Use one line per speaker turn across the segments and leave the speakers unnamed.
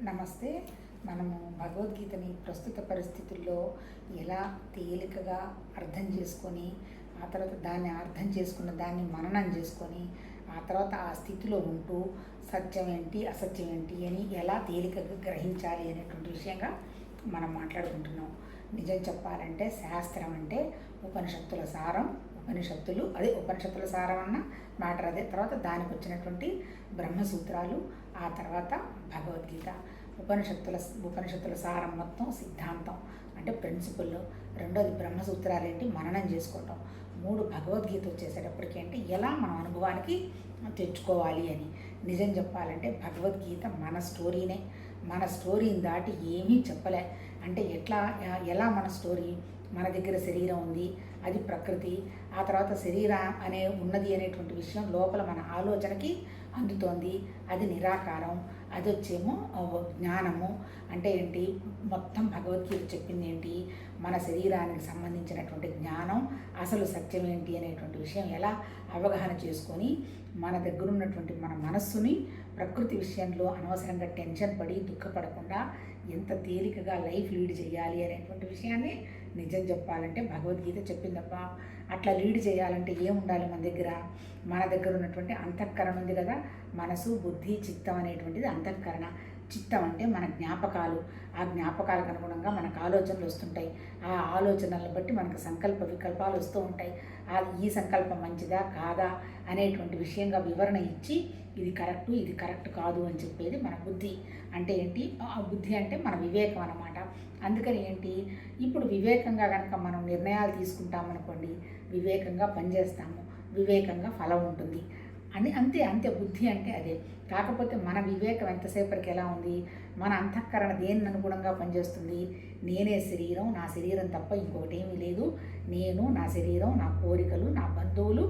నమస్తే. మనము భగవద్గీతని ప్రస్తుత పరిస్థితుల్లో ఎలా తేలికగా అర్థం చేసుకొని, ఆ తర్వాత దాన్ని అర్థం చేసుకున్న దాన్ని మననం చేసుకొని, ఆ తర్వాత ఆ స్థితిలో ఉంటూ సత్యం ఏంటి, అసత్యం ఏంటి అని ఎలా తేలికగా గ్రహించాలి అనేటువంటి విషయంగా మనం మాట్లాడుకుంటున్నాం. నిజం చెప్పాలంటే శాస్త్రం అంటే ఉపనిషత్తుల సారం. ఉపనిషత్తుల సారం అన్న మ్యాటర్ అదే. తర్వాత దానికి వచ్చినటువంటి బ్రహ్మసూత్రాలు, ఆ తర్వాత భగవద్గీత. ఉపనిషత్తుల సారం మొత్తం సిద్ధాంతం అంటే ప్రిన్సిపల్. రెండోది బ్రహ్మసూత్రాలు ఏంటి, మననం చేసుకోవటం. మూడు భగవద్గీత వచ్చేసేటప్పటికి ఏంటి, ఎలా మనం అనుభవానికి తెచ్చుకోవాలి అని. నిజం చెప్పాలంటే భగవద్గీత మన స్టోరీనే. మన స్టోరీని దాటి ఏమీ చెప్పలే. అంటే ఎలా మన స్టోరీ, మన దగ్గర శరీరం ఉంది, అది ప్రకృతి. ఆ తర్వాత శరీరం ఉన్నది అనేటువంటి విషయం లోపల మన ఆలోచనకి అందుతోంది, అది నిరాకారం. అది వచ్చేమో జ్ఞానము. అంటే ఏంటి, మొత్తం భగవద్గీత చెప్పింది ఏంటి, మన శరీరానికి సంబంధించినటువంటి జ్ఞానం, అసలు సత్యం ఏంటి అనేటువంటి విషయం ఎలా అవగాహన చేసుకొని మన దగ్గర ఉన్నటువంటి మన మనస్సుని ప్రకృతి విషయంలో అనవసరంగా టెన్షన్ పడి దుఃఖపడకుండా ఎంత తేలికగా లైఫ్ లీడ్ చేయాలి అనేటువంటి విషయాన్ని నిజం చెప్పాలంటే భగవద్గీత చెప్పిందప్ప. అట్లా లీడ్ చేయాలంటే ఏముండాలి మన దగ్గర ఉన్నటువంటి అంతఃకరణ ఉంది కదా, మనసు, బుద్ధి, చిత్తం అనేటువంటిది అంతఃకరణ. చిత్తం అంటే మన జ్ఞాపకాలు. ఆ జ్ఞాపకాలకు అనుగుణంగా మనకు ఆలోచనలు వస్తుంటాయి. ఆ ఆలోచనలను బట్టి మనకు సంకల్ప వికల్పాలు వస్తూ ఉంటాయి. ఈ సంకల్పం మంచిదా కాదా అనేటువంటి విషయంగా వివరణ ఇచ్చి ఇది కరెక్టు, ఇది కరెక్ట్ కాదు అని చెప్పేది మన బుద్ధి. అంటే ఏంటి, ఆ బుద్ధి అంటే మన వివేకం అన్నమాట. అందుకని ఏంటి, ఇప్పుడు వివేకంగా కనుక మనం నిర్ణయాలు తీసుకుంటామనుకోండి, వివేకంగా పనిచేస్తాము, వివేకంగా ఫలం ఉంటుంది అని. అంతే బుద్ధి అంటే అదే. కాకపోతే మన వివేకం ఎంతసేపటికి ఎలా ఉంది, మన అంతఃకరణ దేని అనుగుణంగా పనిచేస్తుంది. నేనే శరీరం, నా శరీరం తప్ప ఇంకొకటి ఏమీ లేదు. నేను, నా శరీరం, నా కోరికలు, నా బంధువులు,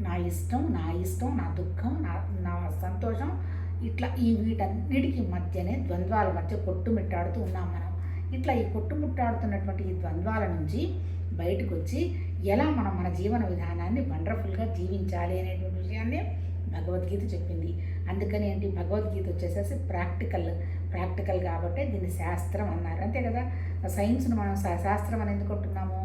నా ఇష్టం, నా దుఃఖం, నా సంతోషం, ఇట్లా వీటన్నిటికీ మధ్యనే ద్వంద్వాల మధ్య కొట్టుమిట్టాడుతూ ఉన్నాం మనం. ఇట్లా ఈ కొట్టుముట్టాడుతున్నటువంటి ఈ ద్వంద్వాల నుంచి బయటకు వచ్చి ఎలా మనం మన జీవన విధానాన్ని వండర్ఫుల్గా జీవించాలి అనేటువంటి విషయాన్ని భగవద్గీత చెప్పింది. అందుకని ఏంటి, భగవద్గీత వచ్చేసేసి ప్రాక్టికల్ కాబట్టి దీన్ని శాస్త్రం అన్నారు, అంతే కదా. సైన్స్ను మనం శాస్త్రం అని ఎందుకు అంటున్నాము,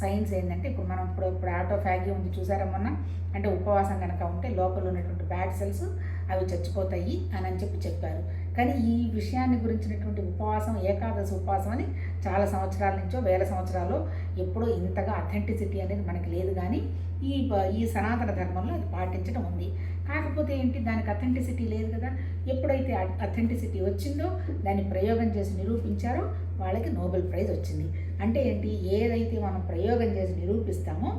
సైన్స్ ఏంటంటే ఇప్పుడు ఆటోఫాగి ఉంది చూసారా మొన్న, అంటే ఉపవాసం కనుక ఉంటే లోపల ఉన్నటువంటి బ్యాడ్ సెల్స్ అవి చచ్చిపోతాయి అని చెప్పారు. కానీ ఈ విషయాన్ని గురించినటువంటి ఉపవాసం, ఏకాదశి ఉపవాసం అని చాలా సంవత్సరాల నుంచో, వేల సంవత్సరాలు ఎప్పుడో ఇంతగా అథెంటిసిటీ అనేది మనకి లేదు. కానీ ఈ సనాతన ధర్మంలో అది పాటించడం ఉంది. కాకపోతే ఏంటి, దానికి అథెంటిసిటీ లేదు కదా. ఎప్పుడైతే అథెంటిసిటీ వచ్చిందో దాన్ని ప్రయోగం చేసి నిరూపించారో వాళ్ళకి నోబెల్ ప్రైజ్ వచ్చింది. అంటే ఏంటి, ఏదైతే మనం ప్రయోగం చేసి నిరూపిస్తామో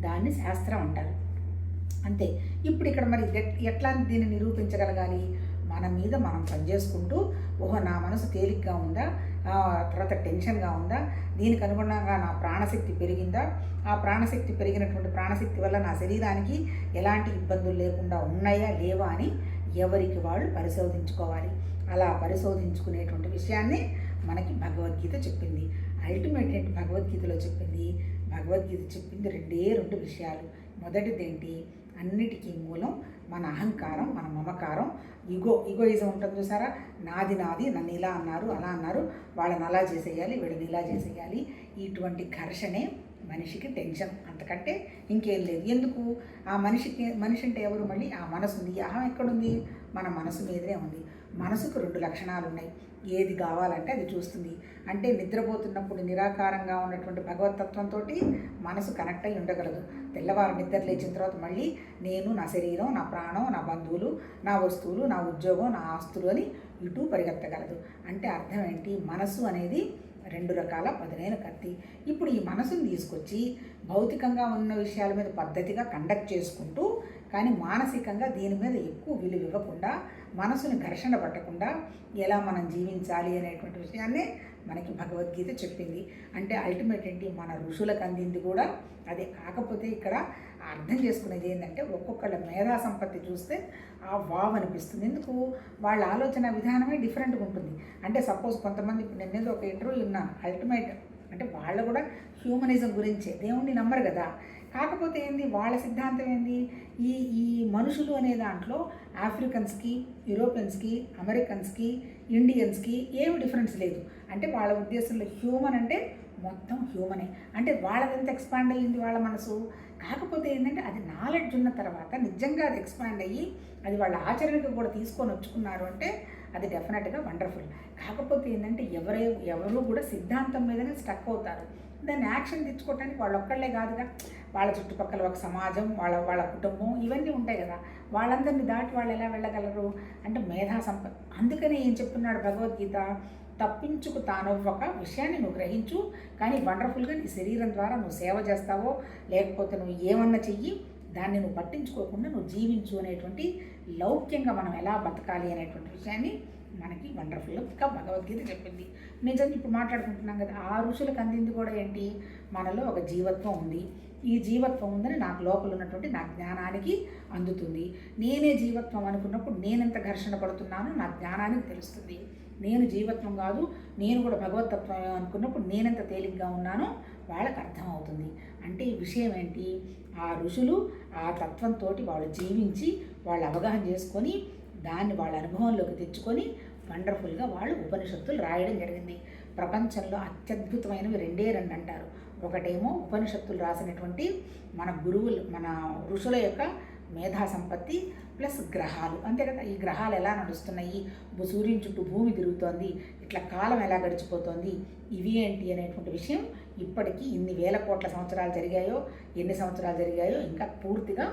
దాన్ని శాస్త్రం అంటారు, అంతే. ఇప్పుడు ఇక్కడ మరి ఎట్లా దీన్ని నిరూపించగలగాలి, మన మీద మనం పనిచేసుకుంటూ, ఓహో నా మనసు తేలిగ్గా ఉందా, తర్వాత టెన్షన్గా ఉందా, దీనికి అనుగుణంగా నా ప్రాణశక్తి పెరిగిందా, ఆ ప్రాణశక్తి పెరిగినటువంటి ప్రాణశక్తి వల్ల నా శరీరానికి ఎలాంటి ఇబ్బందులు లేకుండా ఉన్నాయా లేవా అని ఎవరికి వాళ్ళు పరిశోధించుకోవాలి. అలా పరిశోధించుకునేటువంటి విషయాన్ని మనకి భగవద్గీత చెప్పింది. అల్టిమేట్ ఏంటి భగవద్గీత చెప్పింది రెండు విషయాలు. మొదటిది ఏంటి, అన్నిటికీ మూలం మన అహంకారం, మన మమకారం, ఈగోయిజం ఉంటుంది చూసారా. నాది నన్ను ఇలా అన్నారు, అలా అన్నారు, వాళ్ళని అలా చేసేయాలి, వీళ్ళని ఇలా చేసేయాలి. ఇటువంటి ఘర్షణే మనిషికి టెన్షన్, అంతకంటే ఇంకేం లేదు. ఎందుకు, ఆ మనిషి అంటే ఎవరు, మళ్ళీ ఆ మనసు ఉంది. అహం ఎక్కడుంది, మన మనసు మీదనే ఉంది. మనసుకు రెండు లక్షణాలు ఉన్నాయి. ఏది కావాలంటే అది చూస్తుంది. అంటే నిద్రపోతున్నప్పుడు నిరాకారంగా ఉన్నటువంటి భగవతత్వంతో మనసు కనెక్ట్ అయి ఉండగలదు. తెల్లవారు నిద్ర లేచిన తర్వాత మళ్ళీ నేను, నా శరీరం, నా ప్రాణం, నా బంధువులు, నా వస్తువులు, నా ఉద్యోగం, నా ఆస్తులు అని ఇటు పరిగెత్తగలదు. అంటే అర్థం ఏంటి, మనసు అనేది రెండు రకాల పదునైన కత్తి. ఇప్పుడు ఈ మనసుని తీసుకొచ్చి భౌతికంగా ఉన్న విషయాల మీద పద్ధతిగా కండక్ట్ చేసుకుంటూ, కానీ మానసికంగా దీని మీద ఎక్కువ విలువ ఇవ్వకుండా, మనసుని ఘర్షణ పట్టకుండా ఎలా మనం జీవించాలి అనేటువంటి విషయాన్నే మనకి భగవద్గీత చెప్పింది. అంటే అల్టిమేట్ ఏంటి, మన ఋషులకు అందింది కూడా అదే. కాకపోతే ఇక్కడ అర్థం చేసుకునేది ఏంటంటే, ఒక్కొక్కళ్ళ మేధా సంపత్తి చూస్తే వావ్ అనిపిస్తుంది. ఎందుకు, వాళ్ళ ఆలోచన విధానమే డిఫరెంట్గా ఉంటుంది. అంటే సపోజ్ కొంతమంది, నేను ఒక ఇంటర్వ్యూ విన్నాను, అల్టిమేట్ అంటే వాళ్ళు కూడా హ్యూమనిజం గురించే, దేవుణ్ణి నమ్మరు కదా, కాకపోతే ఏంది వాళ్ళ సిద్ధాంతం ఏంది, ఈ ఈ మనుషులు అనే దాంట్లో ఆఫ్రికన్స్కి, యూరోపియన్స్కి, అమెరికన్స్కి, ఇండియన్స్కి ఏమి డిఫరెన్స్ లేదు. అంటే వాళ్ళ ఉద్దేశంలో హ్యూమన్ అంటే మొత్తం హ్యూమనే. అంటే వాళ్ళదెంత ఎక్స్పాండ్ అయ్యింది వాళ్ళ మనసు. కాకపోతే ఏంటంటే అది నాలెడ్జ్ ఉన్న తర్వాత నిజంగా అది ఎక్స్పాండ్ అయ్యి అది వాళ్ళ ఆచరణకు కూడా తీసుకొని వచ్చుకున్నారు అంటే అది డెఫినెట్గా వండర్ఫుల్. కాకపోతే ఏంటంటే ఎవరు కూడా సిద్ధాంతం మీదనే స్టక్ అవుతారు. దాన్ని యాక్షన్ తెచ్చుకోవడానికి వాళ్ళు ఒక్కళ్ళే కాదుగా, వాళ్ళ చుట్టుపక్కల ఒక సమాజం, వాళ్ళ కుటుంబం, ఇవన్నీ ఉంటాయి కదా. వాళ్ళందరినీ దాటి వాళ్ళు ఎలా వెళ్ళగలరు అంటే మేధా సంపద. అందుకనే ఏం చెప్తున్నాడు భగవద్గీత, తప్పించుకు తానొవ్వక విషయాన్ని నువ్వు గ్రహించు, కానీ వండర్ఫుల్గా నీ శరీరం ద్వారా నువ్వు సేవ చేస్తావో లేకపోతే నువ్వు ఏమన్నా చెయ్యి, దాన్ని నువ్వు పట్టించుకోకుండా నువ్వు జీవించు అనేటువంటి లౌక్యంగా మనం ఎలా బతకాలి అనేటువంటి విషయాన్ని మనకి వండర్ఫుల్గా భగవద్గీత చెప్పింది. నిజంగా ఇప్పుడు మాట్లాడుకుంటున్నాం కదా, ఆ ఋషులకు అందింది కూడా ఏంటి, మనలో ఒక జీవత్వం ఉంది, ఈ జీవత్వం ఉందని నాకు లోపల ఉన్నటువంటి నా జ్ఞానానికి అందుతుంది. నేనే జీవత్వం అనుకున్నప్పుడు నేనెంత ఘర్షణ పడుతున్నానో నా జ్ఞానానికి తెలుస్తుంది. నేను జీవత్వం కాదు, నేను కూడా భగవతత్వం అనుకున్నప్పుడు నేనెంత తేలిగ్గా ఉన్నానో వాళ్ళకి అర్థమవుతుంది. అంటే ఈ విషయం ఏంటి, ఆ ఋషులు ఆ తత్వంతో వాళ్ళు జీవించి వాళ్ళు అవగాహన చేసుకొని దాన్ని వాళ్ళ అనుభవంలోకి తెచ్చుకొని వండర్ఫుల్గా వాళ్ళు ఉపనిషత్తులు రాయడం జరిగింది. ప్రపంచంలో అత్యద్భుతమైనవి రెండే రెండు అంటారు. ఒకటేమో ఉపనిషత్తులు రాసినటువంటి మన గురువులు, మన ఋషుల యొక్క మేధా సంపత్తి ప్లస్ గ్రహాలు, అంతే కదా. ఈ గ్రహాలు ఎలా నడుస్తున్నాయి, సూర్యుని చుట్టూ భూమి తిరుగుతోంది, ఇట్లా కాలం ఎలా గడిచిపోతోంది, ఇవి ఏంటి అనేటువంటి విషయం ఇప్పటికీ ఇన్ని వేల కోట్ల సంవత్సరాలు జరిగాయో, ఎన్ని సంవత్సరాలు జరిగాయో ఇంకా పూర్తిగా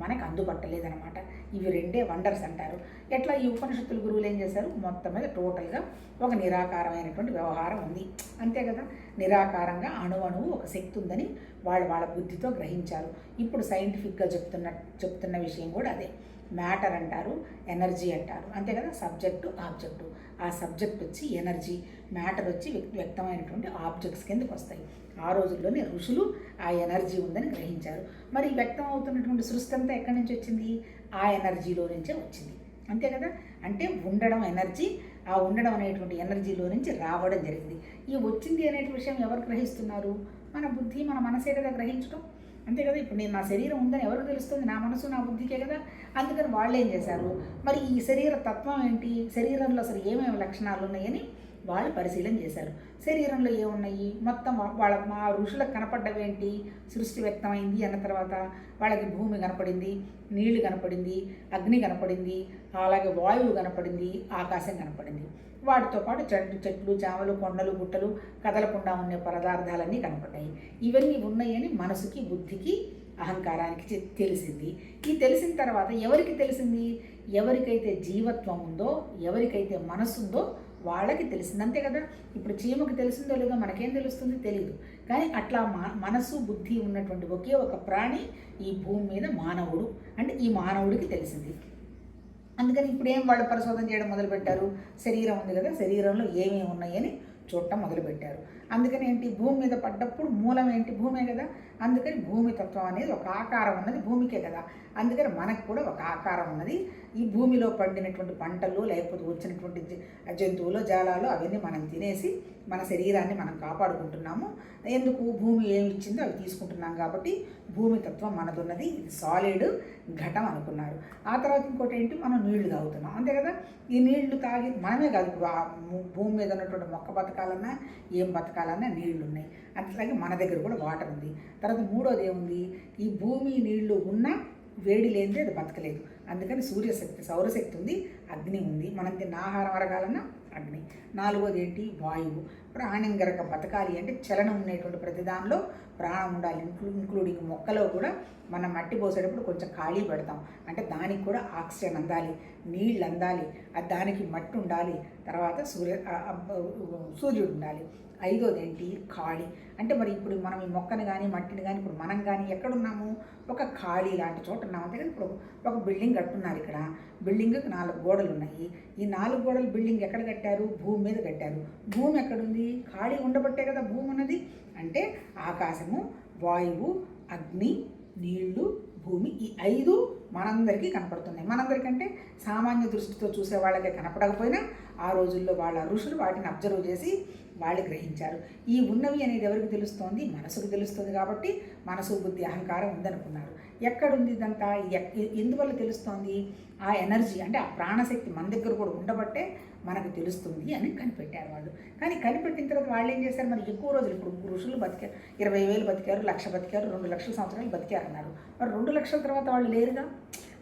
మనకు అందుపట్టలేదనమాట. ఇవి రెండే వండర్స్ అంటారు. ఎట్లా ఈ ఉపనిషత్తుల గురువులు ఏం చేశారు, మొత్తం మీద టోటల్గా ఒక నిరాకారమైనటువంటి వ్యవహారం ఉంది, అంతే కదా. నిరాకారంగా అణువు ఒక శక్తి ఉందని వాళ్ళ బుద్ధితో గ్రహించారు. ఇప్పుడు సైంటిఫిక్గా చెప్తున్న విషయం కూడా అదే. మ్యాటర్ అంటారు, ఎనర్జీ అంటారు, అంతే కదా. సబ్జెక్టు ఆబ్జెక్టు, ఆ సబ్జెక్ట్ వచ్చి ఎనర్జీ, మ్యాటర్ వచ్చి వ్యక్తమైనటువంటి ఆబ్జెక్ట్స్ కిందకు వస్తాయి. ఆ రోజుల్లోనే ఋషులు ఆ ఎనర్జీ ఉందని గ్రహించారు. మరి వ్యక్తం అవుతున్నటువంటి సృష్టి అంతా ఎక్కడి నుంచి వచ్చింది, ఆ ఎనర్జీలో నుంచే వచ్చింది, అంతే కదా. అంటే ఉండడం ఎనర్జీ, ఆ ఉండడం అనేటువంటి ఎనర్జీలో నుంచి రావడం జరిగింది. ఈ వచ్చింది అనే విషయం ఎవరు గ్రహిస్తున్నారు, మన బుద్ధి, మన మనసే కదా గ్రహించడం, అంతే కదా. ఇప్పుడు నేను నా శరీరం ఉందని ఎవరికి తెలుస్తుంది, నా మనసు నా బుద్ధికే కదా. అందుకని వాళ్ళు ఏం చేశారు, మరి ఈ శరీర తత్వం ఏంటి, శరీరంలో అసలు ఏమేమి లక్షణాలు ఉన్నాయని వాళ్ళు పరిశీలన చేశారు. శరీరంలో ఏమున్నాయి మొత్తం మా ఋషులకు కనపడ్డవేంటి, సృష్టి వ్యక్తమైంది అన్న తర్వాత వాళ్ళకి భూమి కనపడింది, నీళ్లు కనపడింది, అగ్ని కనపడింది, అలాగే వాయువు కనపడింది, ఆకాశం కనపడింది. వాటితో పాటు చెట్లు చేమలు, కొండలు, గుట్టలు, కదలకుండా ఉండే పదార్థాలన్నీ కనపడ్డాయి. ఇవన్నీ ఉన్నాయని మనసుకి, బుద్ధికి, అహంకారానికి తెలిసింది. ఈ తెలిసిన తర్వాత ఎవరికి తెలిసింది, ఎవరికైతే జీవత్వం ఉందో, ఎవరికైతే మనసు ఉందో వాళ్ళకి తెలిసింది, అంతే కదా. ఇప్పుడు చీమకు తెలిసిందో లేదో మనకేం తెలుస్తుంది, తెలియదు. కానీ అట్లా మనసు, బుద్ధి ఉన్నటువంటి ఒకే ఒక ప్రాణి ఈ భూమి మీద మానవుడు, అంటే ఈ మానవుడికి తెలిసింది. అందుకని ఇప్పుడు ఏం వాళ్ళు పరిశోధన చేయడం మొదలుపెట్టారు, శరీరం ఉంది కదా, శరీరంలో ఏమేమి ఉన్నాయని చూడటం మొదలుపెట్టారు. అందుకని ఏంటి, భూమి మీద పడ్డప్పుడు మూలం ఏంటి, భూమే కదా. అందుకని భూమి తత్వం అనేది ఒక ఆకారం ఉన్నది భూమికే కదా. అందుకని మనకు కూడా ఒక ఆకారం ఉన్నది. ఈ భూమిలో పండినటువంటి పంటలు, లేకపోతే వచ్చినటువంటి జంతువులు, జాలాలు అవన్నీ మనం తినేసి మన శరీరాన్ని మనం కాపాడుకుంటున్నాము. ఎందుకు, భూమి ఏమి ఇచ్చిందో అవి తీసుకుంటున్నాం కాబట్టి భూమి తత్వం మనదున్నది, ఇది సాలిడ్ ఘటం అనుకున్నారు. ఆ తర్వాత ఇంకోటి ఏంటి, మనం నీళ్లు తాగుతున్నాం, అంతే కదా. ఈ నీళ్లు తాగి మనమే కాదు, భూమి మీద ఉన్నటువంటి మొక్క బతకాలన్నా ఏం బతకాలన్నా నీళ్లు ఉన్నాయి. అట్లాగే మన దగ్గర కూడా వాటర్ ఉంది. తర్వాత మూడోది ఏముంది, ఈ భూమి నీళ్లు ఉన్నా వేడి లేనిదే అది బతకలేదు. అందుకని సూర్యశక్తి, సౌరశక్తి ఉంది, అగ్ని ఉంది. మనం తిన్న ఆహారం అరగాలన్నా అగ్ని. నాలుగోది ఏంటి, వాయువు. ప్రాణం గరక బతకాలి అంటే చలనం ఉండేటువంటి ప్రతి దానిలో ప్రాణం ఉండాలి. ఇంక్లూడింగ్ మొక్కలో కూడా మనం మట్టి పోసేటప్పుడు కొంచెం ఖాళీ పెడతాం, అంటే దానికి కూడా ఆక్సిజన్ అందాలి, నీళ్ళు అందాలి, దానికి మట్టి ఉండాలి, తర్వాత సూర్యుడు ఉండాలి. ఐదోది ఏంటి, ఖాళీ. అంటే మరి ఇప్పుడు మనం ఈ మొక్కని కానీ మట్టిని కానీ ఇప్పుడు మనం కానీ ఎక్కడున్నాము, ఒక ఖాళీ లాంటి చోట ఉన్నాము. అంతే కానీ ఇప్పుడు ఒక బిల్డింగ్ కట్టున్నారు. ఇక్కడ బిల్డింగ్కి 4 గోడలు ఉన్నాయి. ఈ 4 గోడలు బిల్డింగ్ ఎక్కడ కట్టారు, భూమి మీద కట్టారు. భూమి ఎక్కడుంది, ఖాళీ ఉండబట్టే కదా భూమి ఉన్నది. అంటే ఆకాశము, వాయువు, అగ్ని, నీళ్లు, భూమి, ఈ 5 మనందరికీ కనపడుతున్నాయి. మనందరికంటే సామాన్య దృష్టితో చూసే వాళ్ళకే కనపడకపోయినా ఆ రోజుల్లో వాళ్ళ ఋషులు వాటిని అబ్జర్వ్ చేసి వాళ్ళు గ్రహించారు. ఈ ఉన్నవి అనేది ఎవరికి తెలుస్తోంది? మనసుకు తెలుస్తుంది. కాబట్టి మనసు, బుద్ధి, అహంకారం ఉందనుకున్నారు. ఎక్కడుంది ఇదంతా? ఎందువల్ల తెలుస్తోంది? ఆ ఎనర్జీ అంటే ఆ ప్రాణశక్తి మన దగ్గర కూడా ఉండబట్టే మనకు తెలుస్తుంది అని కనిపెట్టారు వాళ్ళు. కానీ కనిపెట్టిన తర్వాత వాళ్ళు ఏం చేశారు? మరి ఎక్కువ రోజులు, ఇప్పుడు ఋషులు బతికారు, 20,000 బతికారు, 1,00,000 బతికారు, 2,00,000 సంవత్సరాలు బతికారు అన్నారు. మరి 2,00,000 తర్వాత వాళ్ళు లేరుగా.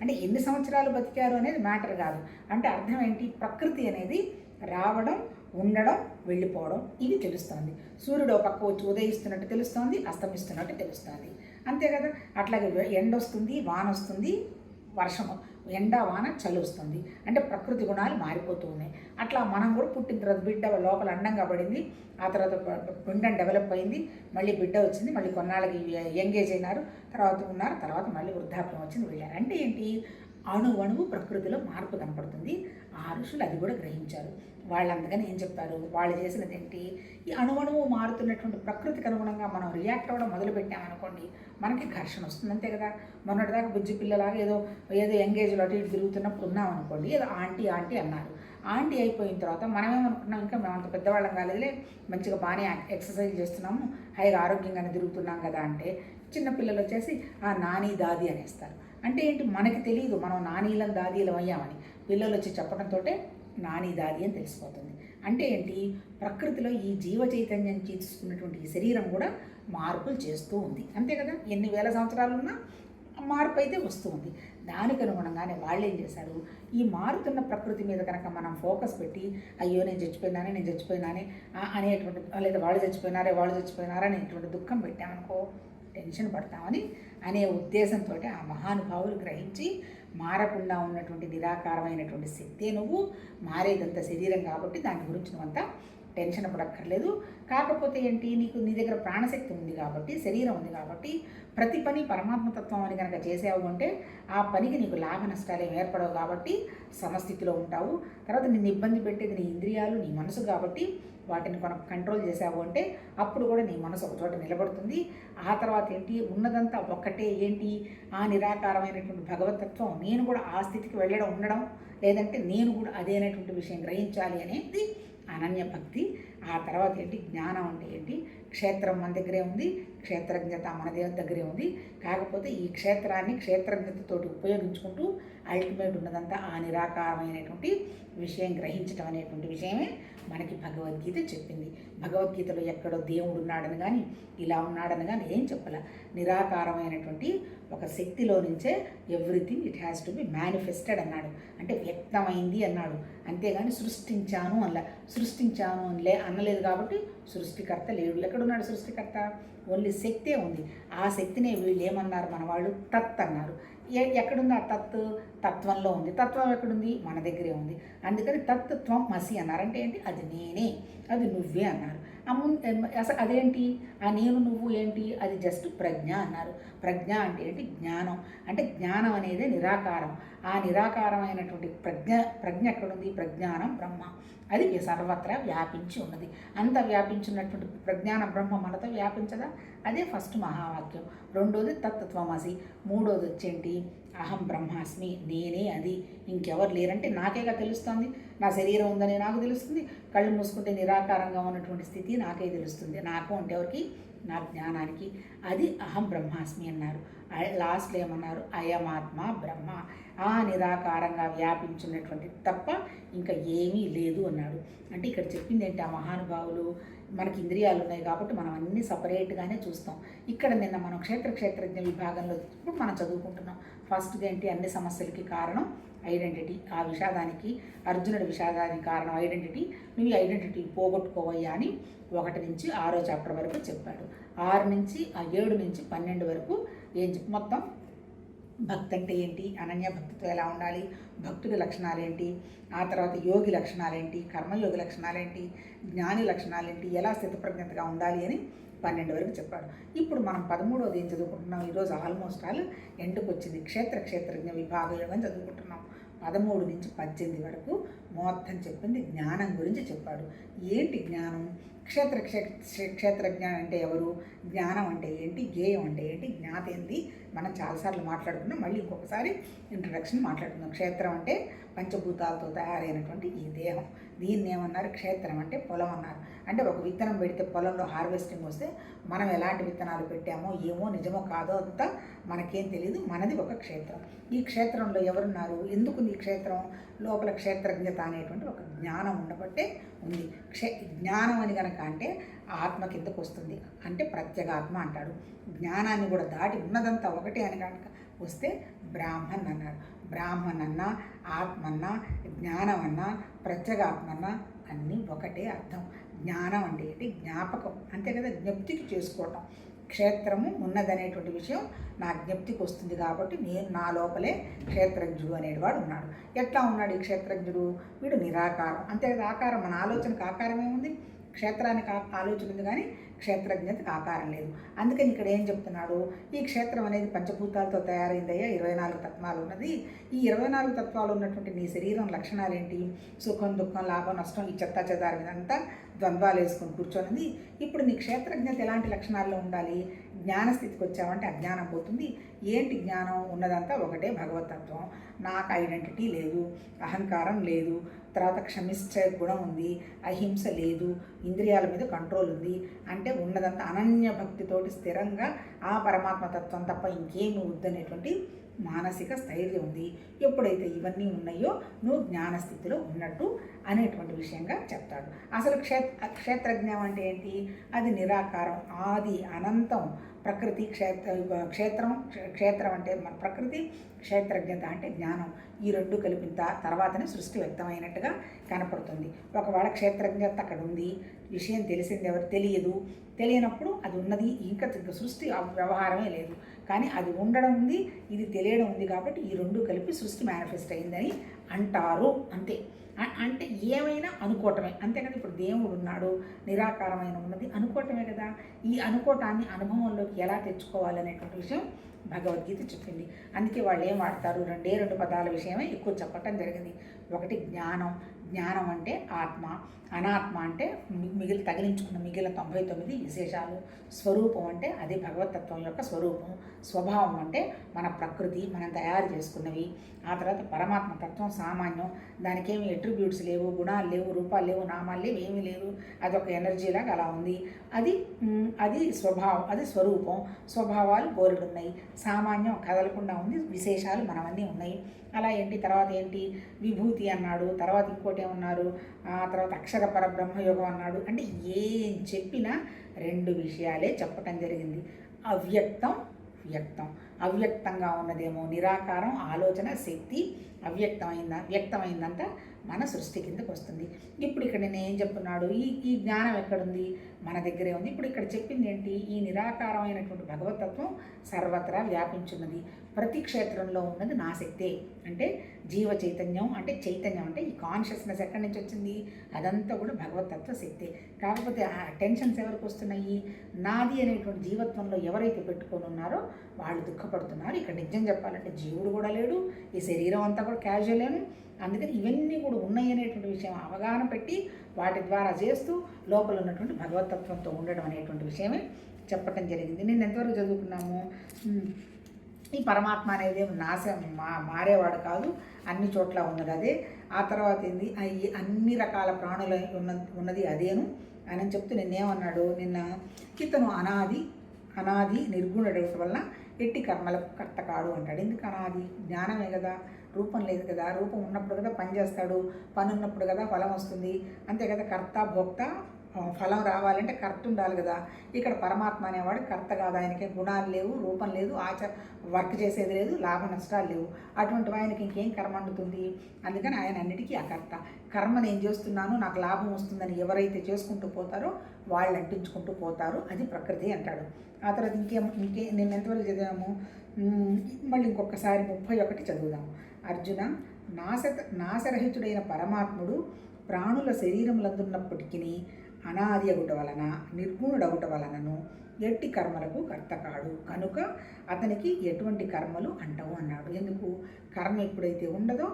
అంటే ఎన్ని సంవత్సరాలు బతికారు అనేది మ్యాటర్ కాదు. అంటే అర్థం ఏంటి? ప్రకృతి అనేది రావడం, ఉండడం, వెళ్ళిపోవడం ఇది తెలుస్తుంది. సూర్యుడు ఒక పక్క వచ్చి ఉదయిస్తున్నట్టు తెలుస్తోంది, అస్తమిస్తున్నట్టు తెలుస్తుంది. అంతే కదా. అట్లాగే ఎండ వస్తుంది, వాన వస్తుంది, వర్షము, ఎండ వాన చలి వస్తుంది. అంటే ప్రకృతి గుణాలు మారిపోతూ ఉన్నాయి. అట్లా మనం కూడా పుట్టిన తర్వాత బిడ్డ లోపల అండంగా పడింది, ఆ తర్వాత పిండం డెవలప్ అయింది, మళ్ళీ బిడ్డ వచ్చింది, మళ్ళీ కొన్నాళ్ళకి యంగేజ్ అయినారు, తర్వాత మళ్ళీ వృద్ధాప్యం వచ్చింది, వెళ్ళారు. అంటే ఏంటి? అణువణువు ప్రకృతిలో మార్పు కనపడుతుంది. ఆ ఋషులు అది కూడా గ్రహించారు. వాళ్ళు అందుకని ఏం చెప్పారు? వాళ్ళు చేసినది ఏంటి? ఈ అణువణువు మారుతున్నటువంటి ప్రకృతికి అనుగుణంగా మనం రియాక్ట్ అవ్వడం మొదలుపెట్టామనుకోండి, మనకి ఘర్షణ వస్తుంది. అంతే కదా. మొన్నటిదాకా బుజ్జి పిల్లలాగా ఏదో ఎంగేజ్లో అటు ఇటు తిరుగుతున్నప్పుడు ఉన్నామనుకోండి, ఏదో ఆంటీ ఆంటీ అన్నారు. ఆంటీ అయిపోయిన తర్వాత మనమేమనుకున్నాం? ఇంకా మేము అంత పెద్దవాళ్ళం కాలేదులే, మంచిగా బాగానే ఎక్సర్సైజ్ చేస్తున్నాము, హైగా ఆరోగ్యంగానే తిరుగుతున్నాం కదా అంటే, చిన్నపిల్లలు వచ్చేసి ఆ నాని దాది అనేస్తారు. అంటే ఏంటి? మనకి తెలియదు మనం నానీలం దాదీలం అయ్యామని. పిల్లలు వచ్చి చెప్పడంతో నాని దాది అని తెలిసిపోతుంది. అంటే ఏంటి? ప్రకృతిలో ఈ జీవ చైతన్యం తీసుకున్నటువంటి ఈ శరీరం కూడా మార్పులు చేస్తూ ఉంది. అంతే కదా. ఎన్ని వేల సంవత్సరాలు ఉన్నా మార్పు అయితే వస్తూ ఉంది. దానికి అనుగుణంగానే వాళ్ళు ఏం చేశారు? ఈ మారుతున్న ప్రకృతి మీద కనుక మనం ఫోకస్ పెట్టి, అయ్యో నేను చచ్చిపోయినానే అనేటువంటి, లేదా వాళ్ళు చచ్చిపోయినారా అనేటువంటి దుఃఖం పెట్టామనుకో, టెన్షన్ పడతామని అనే ఉద్దేశంతో ఆ మహానుభావులు గ్రహించి, మారకుండా ఉన్నటువంటి నిరాకారమైనటువంటి శక్తే నువ్వు, మారేదంత శరీరం కాబట్టి దాని గురించి నువ్వంతా టెన్షన్ పడక్కర్లేదు. కాకపోతే ఏంటి? నీ దగ్గర ప్రాణశక్తి ఉంది కాబట్టి, శరీరం ఉంది కాబట్టి, ప్రతి పని పరమాత్మతత్వం అని కనుక చేసావు అంటే ఆ పనికి నీకు లాభ నష్టాలు ఏమి ఏర్పడవు కాబట్టి సమస్థితిలో ఉంటావు. తర్వాత నిన్ను ఇబ్బంది పెట్టేది నీ ఇంద్రియాలు, నీ మనసు కాబట్టి వాటిని కంట్రోల్ చేసావు అంటే అప్పుడు కూడా నీ మనసు ఒక చోట నిలబడుతుంది. ఆ తర్వాత ఏంటి? ఉన్నదంతా ఒక్కటే ఏంటి? ఆ నిరాకారమైనటువంటి భగవతత్వం, నేను కూడా ఆ స్థితికి వెళ్ళడం, ఉండడం, లేదంటే నేను కూడా అదే అనేటువంటి విషయం గ్రహించాలి అనేది అనన్య భక్తి. ఆ తర్వాత ఏంటి? జ్ఞానం అంటే ఏంటి? క్షేత్రం మన దగ్గరే ఉంది, క్షేత్రజ్ఞత మన దగ్గరే ఉంది. కాకపోతే ఈ క్షేత్రాన్ని క్షేత్రజ్ఞతతోటి ఉపయోగించుకుంటూ అల్టిమేట్ ఉన్నదంతా ఆ నిరాకారమైనటువంటి విషయం గ్రహించడం అనేటువంటి విషయమే మనకి భగవద్గీత చెప్పింది. భగవద్గీతలో ఎక్కడో దేవుడు ఉన్నాడని కానీ, ఇలా ఉన్నాడని కానీ ఏం చెప్పాల. నిరాకారమైనటువంటి ఒక శక్తిలో నుంచే everything it has to be manifested అన్నాడు. అంటే వ్యక్తమైంది అన్నాడు. అంతేగాని సృష్టించాను సృష్టించాను అనలేదు. కాబట్టి సృష్టికర్త లేడు. ఎక్కడున్నాడు సృష్టికర్త? ఓన్లీ శక్తే ఉంది. ఆ శక్తినే వీళ్ళు ఏమన్నారు? మన వాళ్ళు తత్ అన్నారు. ఎక్కడుంది ఆ తత్? తత్వంలో ఉంది. తత్వం ఎక్కడుంది? మన దగ్గరే ఉంది. అందుకని తత్వం మసి అన్నారు. అంటే ఏంటి? అది నేనే, అది నువ్వే అన్నారు. అసలు అదేంటి? ఆ నేను నువ్వు ఏంటి? అది జస్ట్ ప్రజ్ఞ అన్నారు. ప్రజ్ఞ అంటే ఏంటి? జ్ఞానం. అంటే జ్ఞానం అనేది నిరాకారం. ఆ నిరాకారమైనటువంటి ప్రజ్ఞ ఎక్కడుంది? ప్రజ్ఞానం బ్రహ్మ. అది సర్వత్రా వ్యాపించి ఉన్నది. అంత వ్యాపించినటువంటి ప్రజ్ఞానం బ్రహ్మ మనతో వ్యాపించదా? అదే ఫస్ట్ మహావాక్యం. రెండోది తత్వమసి. మూడోది వచ్చేంటి? అహం బ్రహ్మాస్మి, నేనే అది, ఇంకెవరు లేరంటే నాకేగా తెలుస్తుంది. నా శరీరం ఉందని నాకు తెలుస్తుంది. కళ్ళు మూసుకుంటే నిరాకారంగా ఉన్నటువంటి స్థితి నాకే తెలుస్తుంది. నాకు అంటే ఎవరికి? నా జ్ఞానానికి. అది అహం బ్రహ్మాస్మి అన్నారు. లాస్ట్లో ఏమన్నారు? అయమాత్మ బ్రహ్మ. ఆ నిరాకారంగా వ్యాపించినటువంటి తప్ప ఇంకా ఏమీ లేదు అన్నాడు. అంటే ఇక్కడ చెప్పింది ఏంటి? ఆ మహానుభావులు, మనకి ఇంద్రియాలు ఉన్నాయి కాబట్టి మనం అన్నీ సపరేట్గానే చూస్తాం. ఇక్కడ నిన్న మనం క్షేత్రజ్ఞ విభాగంలో ఇప్పుడు మనం చదువుకుంటున్నాం. ఫస్ట్ది ఏంటి? అన్ని సమస్యలకి కారణం ఐడెంటిటీ. ఆ విషాదానికి, అర్జునుడి విషాదానికి కారణం ఐడెంటిటీ. నువ్వు ఐడెంటిటీ పోగొట్టుకోవయ్యా అని 1 నుంచి 6వ చాప్టర్ వరకు చెప్పాడు. 6 నుంచి 7 నుంచి 12 వరకు మొత్తం భక్తి అంటే ఏంటి, అనన్య భక్తితో ఎలా ఉండాలి, భక్తుడి లక్షణాలు ఏంటి, ఆ తర్వాత యోగి లక్షణాలు ఏంటి, కర్మయోగి లక్షణాలు ఏంటి, జ్ఞాని లక్షణాలు ఏంటి, ఎలా స్థితప్రజ్ఞతగా ఉండాలి అని 12 వరకు చెప్పాడు. ఇప్పుడు మనం 13వది ఏం చదువుకుంటున్నాం? ఈరోజు ఆల్మోస్ట్ ఎండుకు వచ్చింది. క్షేత్రజ్ఞ విభాగం అని చదువుకుంటున్నాం. 13 నుంచి 18 వరకు మొత్తం చెప్పింది జ్ఞానం గురించి చెప్పాడు. ఏంటి జ్ఞానం? క్షేత్రజ్ఞానం అంటే ఎవరు? జ్ఞానం అంటే ఏంటి? జ్ఞేయం అంటే ఏంటి? జ్ఞాత ఏంటి? మనం చాలాసార్లు మాట్లాడుకున్నాం. మళ్ళీ ఇంకొకసారి ఇంట్రడక్షన్ మాట్లాడుకుందాం. క్షేత్రం అంటే పంచభూతాలతో తయారైనటువంటి ఈ దేహం. దీన్ని ఏమన్నారు, క్షేత్రం అంటే పొలం అన్నారు. అంటే ఒక విత్తనం పెడితే పొలంలో హార్వెస్టింగ్ వస్తే మనం ఎలాంటి విత్తనాలు పెట్టామో ఏమో నిజమో కాదో అంతా మనకేం తెలియదు. మనది ఒక క్షేత్రం. ఈ క్షేత్రంలో ఎవరున్నారు, ఎందుకు ఈ క్షేత్రం లోపల క్షేత్రజ్ఞత అనేటువంటి ఒక జ్ఞానం ఉండబట్టే ఉంది. జ్ఞానం అని కనుక అంటే ఆత్మ కిందకు వస్తుంది, అంటే ప్రత్యేగాత్మ అంటాడు. జ్ఞానాన్ని కూడా దాటి ఉన్నదంతా ఒకటే అని కనుక వస్తే బ్రాహ్మణ్ అన్నాడు. బ్రాహ్మణ్ అన్నా, ఆత్మన్నా, జ్ఞానం అన్నా, ప్రత్యేగాత్మన్నా అన్నీ ఒకటే అర్థం. జ్ఞానం అంటే ఏంటి, జ్ఞాపకం అంతే కదా, జ్ఞప్తికి చేసుకోవటం. క్షేత్రము ఉన్నదనేటువంటి విషయం నా జ్ఞప్తికి వస్తుంది కాబట్టి నేను నా లోపలే క్షేత్రజ్ఞుడు అనేవాడు ఉన్నాడు. ఎట్లా ఉన్నాడు ఈ క్షేత్రజ్ఞుడు, వీడు నిరాకారం అంతే కదా. ఆకారం, మన ఆలోచనకు ఆకారం ఏముంది, క్షేత్రానికి ఆలోచన ఉంది కానీ క్షేత్రజ్ఞతకు ఆకారం లేదు. అందుకని ఇక్కడ ఏం చెప్తున్నాడు, ఈ క్షేత్రం అనేది పంచభూతాలతో తయారైందయ్యా, 24 తత్వాలు ఉన్నది. ఈ 24 తత్వాలు ఉన్నటువంటి నీ శరీరం లక్షణాలు ఏంటి, సుఖం, దుఃఖం, లాభం, నష్టం, ఈ చెత్తా చెదారం ఇదంతా ద్వంద్వాలు వేసుకొని కూర్చొనింది. ఇప్పుడు నీ క్షేత్రజ్ఞత ఎలాంటి లక్షణాల్లో ఉండాలి, జ్ఞానస్థితికి వచ్చావంటే అజ్ఞానం పోతుంది. ఏంటి జ్ఞానం, ఉన్నదంతా ఒకటే భగవతత్వం. నాకు ఐడెంటిటీ లేదు, అహంకారం లేదు, తర్వాత క్షమించే గుణం ఉంది, అహింస లేదు, ఇంద్రియాల మీద కంట్రోల్ ఉంది. అంటే ఉన్నదంతా అనన్య భక్తితోటి స్థిరంగా ఆ పరమాత్మతత్వం తప్ప ఇంకేమీ వద్దనేటువంటి మానసిక స్థైర్యం ఉంది. ఎప్పుడైతే ఇవన్నీ ఉన్నాయో నువ్వు జ్ఞానస్థితిలో ఉన్నట్టు అనేటువంటి విషయంగా చెప్తాడు. అసలు క్షేత్రజ్ఞం అంటే ఏంటి, అది నిరాకారం, ఆది అనంతం. ప్రకృతి క్షేత్రం అంటే మన ప్రకృతి, క్షేత్రజ్ఞత అంటే జ్ఞానం. ఈ రెండు కలిపిన తర్వాతనే సృష్టి వ్యక్తమైనట్టుగా కనపడుతుంది. ఒకవేళ క్షేత్రజ్ఞత అక్కడ ఉంది, విషయం తెలిసింది ఎవరు తెలియనప్పుడు అది ఉన్నది, ఇంకా సృష్టి వ్యవహారమే లేదు. కానీ అది ఉండడం ఉంది, ఇది తెలియడం ఉంది కాబట్టి ఈ రెండు కలిపి సృష్టి మేనిఫెస్ట్ అయిందని అంటారు. అంతే. అంటే ఏమైనా అనుకోవటమే అంతే కదా. ఇప్పుడు దేవుడు ఉన్నాడు, నిరాకారమైన ఉన్నది అనుకోవటమే కదా. ఈ అనుకోవటాన్ని అనుభవంలోకి ఎలా తెచ్చుకోవాలనేటువంటి విషయం భగవద్గీత చెప్పింది. అందుకే వాళ్ళు ఏం వాడతారు, రెండు పదాల విషయమే ఎక్కువ చెప్పటం జరిగింది. ఒకటి జ్ఞానం, జ్ఞానం అంటే ఆత్మ, అనాత్మ అంటే తగిలించుకున్న మిగిలిన 99 విశేషాలు. స్వరూపం అంటే అది భగవతత్వం యొక్క స్వరూపం. స్వభావం అంటే మన ప్రకృతి, మనం తయారు చేసుకున్నవి. ఆ తర్వాత పరమాత్మ తత్వం సామాన్యం, దానికేమి అట్రిబ్యూట్స్ లేవు, గుణాలు లేవు, రూపాలు లేవు, నామాలు లేవు, ఏమీ లేవు. అదొక ఎనర్జీలాగా అలా ఉంది. అది స్వభావం, అది స్వరూపం. స్వభావాలు బోరుడున్నాయి, సామాన్యం కదలకుండా ఉంది, విశేషాలు మనవన్నీ ఉన్నాయి. అలా ఏంటి, తర్వాత ఏంటి విభూతి అన్నాడు, తర్వాత ఇంకోటి ఏమన్నారు, తర్వాత అక్షర పరబ్రహ్మయోగం అన్నాడు. అంటే ఏం చెప్పినా 2 విషయాలే చెప్పటం జరిగింది. అవ్యక్తం, వ్యక్తం. అవ్యక్తంగా ఉన్నదేమో నిరాకారం, ఆలోచన శక్తి. వ్యక్తమైందంతా మన సృష్టి కిందకు వస్తుంది. ఇప్పుడు ఇక్కడ నేను ఏం చెప్తున్నాడు, ఈ జ్ఞానం ఎక్కడుంది, మన దగ్గరే ఉంది. ఇప్పుడు ఇక్కడ చెప్పింది ఏంటి, ఈ నిరాకారమైనటువంటి భగవతత్వం సర్వత్రా వ్యాపించున్నది. ప్రతి క్షేత్రంలో ఉన్నది నా శక్తే. అంటే జీవ చైతన్యం అంటే ఈ కాన్షియస్నెస్ ఎక్కడి నుంచి వచ్చింది, అదంతా కూడా భగవతత్వ శక్తే. కాకపోతే ఆ టెన్షన్స్ ఎవరికి వస్తున్నాయి, నాది అనేటువంటి జీవత్వంలో ఎవరైతే పెట్టుకొని ఉన్నారో వాళ్ళు దుఃఖపడుతున్నారు. ఇక్కడ నిజం చెప్పాలంటే జీవుడు కూడా లేడు, ఈ శరీరం అంతా కూడా క్యాజువలేను. అందుకని ఇవన్నీ కూడా ఉన్నాయి అనేటువంటి విషయం అవగాహన పెట్టి వాటి ద్వారా చేస్తూ లోపల ఉన్నటువంటి భగవతత్వంతో ఉండడం అనేటువంటి విషయమే చెప్పటం జరిగింది. నేను ఎంతవరకు చదువుకున్నాము, ఈ పరమాత్మ అనేది మారేవాడు కాదు, అన్ని చోట్ల ఉన్నది అదే. ఆ తర్వాత ఏంది, అన్ని రకాల ప్రాణులు ఉన్నది అదేను అని చెప్తూ నిన్నేమన్నాడు, నిన్న ఇతను అనాది నిర్గుణుడు వల్ల ఎట్టి కర్మలకు కర్త కాడు అంటాడు. ఎందుకు అనాది, జ్ఞానమే కదా, రూపం లేదు కదా. రూపం ఉన్నప్పుడు కదా పని చేస్తాడు, పని ఉన్నప్పుడు కదా ఫలం వస్తుంది, అంతే కదా. కర్త భోక్త, ఫలం రావాలంటే కర్త ఉండాలి కదా. ఇక్కడ పరమాత్మ అనేవాడు కర్త కాదు, ఆయనకి గుణాలు లేవు, రూపం లేదు, వర్క్ చేసేది లేదు, లాభ నష్టాలు లేవు. అటువంటి ఆయనకి ఇంకేం కర్మ అందుతుంది. అందుకని ఆయన అన్నిటికీ అకర్త. కర్మ నేను చేస్తున్నాను నాకు లాభం వస్తుందని ఎవరైతే చేసుకుంటూ పోతారో వాళ్ళు అంటించుకుంటూ పోతారు, అది ప్రకృతి అంటాడు. ఆ తర్వాత నేను ఎంతవరకు చదివాము, మళ్ళీ ఇంకొకసారి 31 చదువుదాం. అర్జున, నాశరహితుడైన పరమాత్ముడు ప్రాణుల శరీరములందున్నప్పటికీ అనాది అగుట వలన నిర్గుణుడగుట వలనను ఎట్టి కర్మలకు కర్త కాడు, కనుక అతనికి ఎటువంటి కర్మలు అంటవు అన్నాడు. ఎందుకు, కర్మ ఎప్పుడైతే ఉండదో,